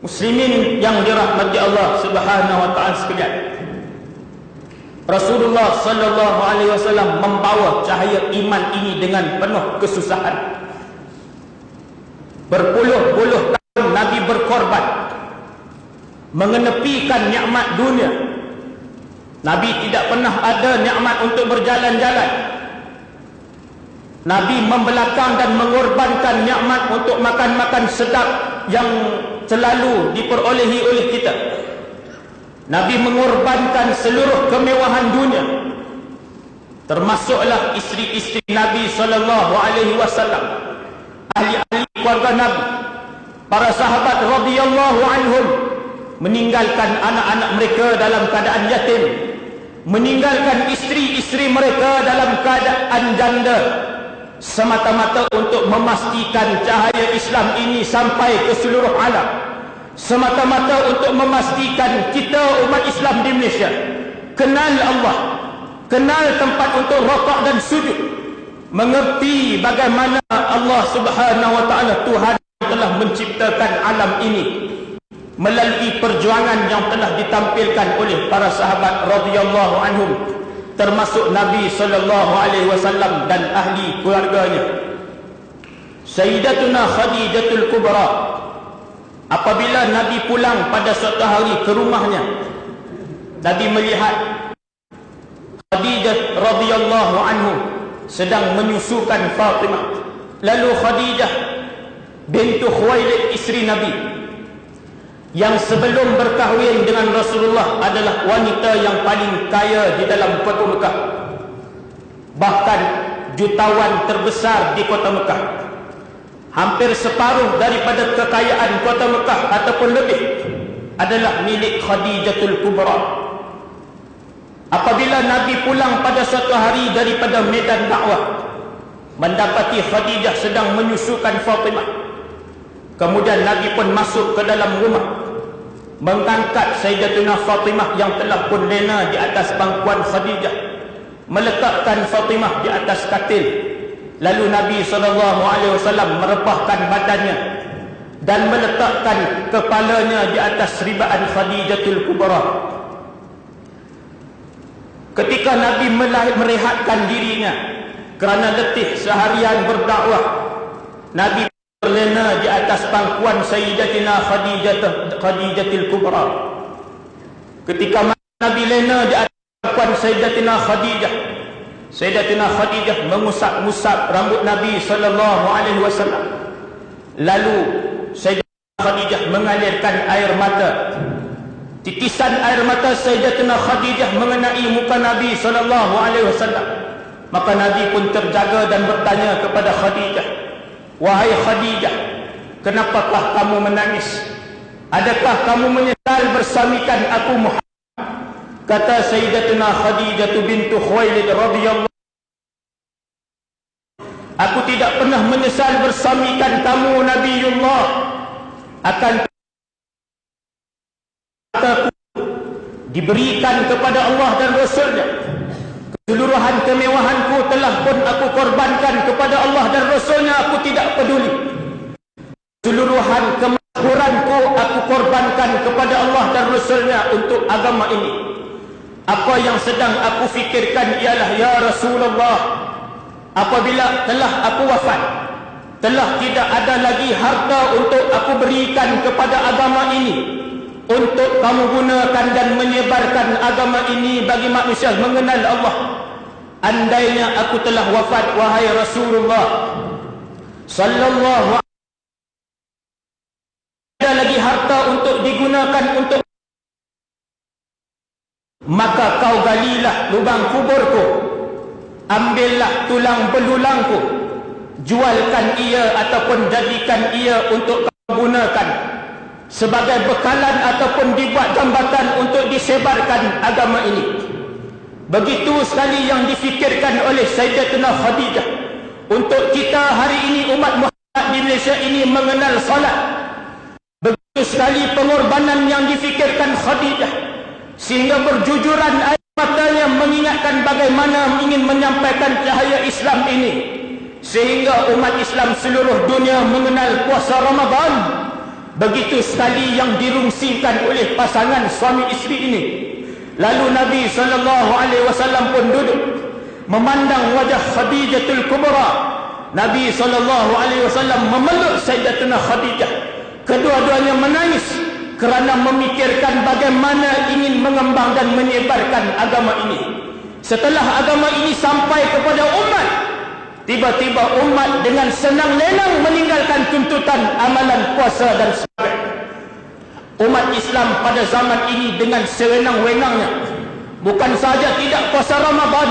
Muslimin yang dirahmati Allah Subhanahu wa taala sekalian, Rasulullah sallallahu alaihi wasallam membawa cahaya iman ini dengan penuh kesusahan. Berpuluh-puluh tahun Nabi berkorban mengenepikan nikmat dunia. Nabi tidak pernah ada nikmat untuk berjalan-jalan. Nabi membelakang dan mengorbankan nikmat untuk makan-makan sedap yang selalu diperolehi oleh kita. Nabi mengorbankan seluruh kemewahan dunia, termasuklah isteri-isteri Nabi sallallahu alaihi wasallam, ahli-ahli keluarga Nabi, para sahabat radhiyallahu anhum, meninggalkan anak-anak mereka dalam keadaan yatim, meninggalkan isteri-isteri mereka dalam keadaan janda, semata-mata untuk memastikan cahaya Islam ini sampai ke seluruh alam, semata-mata untuk memastikan kita umat Islam di Malaysia kenal Allah, kenal tempat untuk rakaat dan sujud, mengerti bagaimana Allah Subhanahu wa taala Tuhan telah menciptakan alam ini melalui perjuangan yang telah ditampilkan oleh para sahabat radhiyallahu anhum, termasuk Nabi sallallahu alaihi wasallam dan ahli keluarganya. Sayyidatuna Khadijatul Kubra, apabila Nabi pulang pada suatu hari ke rumahnya, Nabi melihat Khadijah radhiyallahu anhu sedang menyusukan Fatimah. Lalu Khadijah bintu Khuwailid, isteri Nabi, yang sebelum berkahwin dengan Rasulullah adalah wanita yang paling kaya di dalam kota Mekah, bahkan jutawan terbesar di kota Mekah. Hampir separuh daripada kekayaan kota Mekah ataupun lebih adalah milik Khadijatul Kubra. Apabila Nabi pulang pada suatu hari daripada medan dakwah, mendapati Khadijah sedang menyusukan Fatimah, kemudian Nabi pun masuk ke dalam rumah, mengangkat Sayyidatuna Fatimah yang telah pun lena di atas pangkuan Khadijah, meletakkan Fatimah di atas katil. Lalu Nabi SAW merebahkan badannya dan meletakkan kepalanya di atas ribaan Khadijatul Kubra. Ketika Nabi merehatkan dirinya kerana letih seharian berdakwah, Nabi berlena di atas pangkuan Sayyidatina Khadijatul Kubra. Ketika Nabi lena di atas pangkuan Sayyidatina Khadijah, Sayyidatina Khadijah mengusap-ngusap rambut Nabi sallallahu alaihi wasallam. Lalu Sayyidatina Khadijah mengalirkan air mata. Titisan air mata Sayyidatina Khadijah mengenai muka Nabi sallallahu alaihi wasallam. Maka Nabi pun terjaga dan bertanya kepada Khadijah, "Wahai Khadijah, kenapakah kamu menangis? Adakah kamu menyesal bersamikan aku Muhammad?" Kata Sayyidatuna Khadijah bintu Khuwailid radhiyallahu, "Aku tidak pernah menyesal bersamikan kamu Nabiullah, akan aku diberikan kepada Allah dan Rasulnya. Keseluruhan kemewahanku telah pun aku korbankan kepada Allah dan Rasulnya, aku tidak peduli. Keseluruhan kemakmuranku aku korbankan kepada Allah dan Rasulnya untuk agama ini. Apa yang sedang aku fikirkan ialah, ya Rasulullah, apabila telah aku wafat, telah tidak ada lagi harta untuk aku berikan kepada agama ini, untuk kamu gunakan dan menyebarkan agama ini bagi manusia mengenal Allah. Andainya aku telah wafat, wahai Rasulullah sallallahu alaihi wasallam, ada lagi harta untuk digunakan untuk, maka kau galilah lubang kuburku, ambillah tulang belulangku, jualkan ia ataupun jadikan ia untuk kau gunakan sebagai bekalan ataupun dibuat jambatan untuk disebarkan agama ini." Begitu sekali yang difikirkan oleh Sayyidatuna Khadijah untuk kita hari ini umat Muhammad di Malaysia ini mengenal salat. Begitu sekali pengorbanan yang difikirkan Khadijah, sehingga berjujuran air matanya mengingatkan bagaimana ingin menyampaikan cahaya Islam ini, sehingga umat Islam seluruh dunia mengenal puasa Ramadan, begitu sekali yang dirungsikan oleh pasangan suami isteri ini. Lalu Nabi SAW pun duduk memandang wajah Khadijatul Kubra. Nabi SAW memeluk Sayyidatuna Khadijah. Kedua-duanya menangis kerana memikirkan bagaimana ingin mengembang dan menyebarkan agama ini. Setelah agama ini sampai kepada umat, tiba-tiba umat dengan senang lenang meninggalkan tuntutan amalan puasa dan sebagainya. Umat Islam pada zaman ini dengan sewenang-wenangnya bukan saja tidak puasa Ramadan,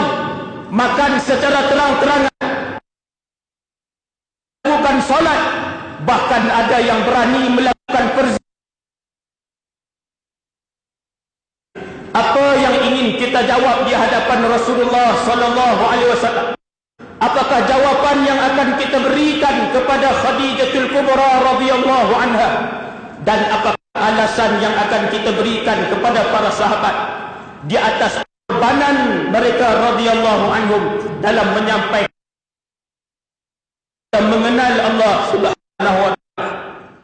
makan secara terang-terangan, bukan solat, bahkan ada yang berani melakukan perzinahan. Apa yang ingin kita jawab di hadapan Rasulullah sallallahu alaihi wasallam? Apakah jawapan yang akan kita berikan kepada Khadijatul Kubra radhiyallahu anha, dan apakah alasan yang akan kita berikan kepada para sahabat di atas pengorbanan mereka radhiyallahu anhum dalam menyampaikan mengenal Allah Subhanahu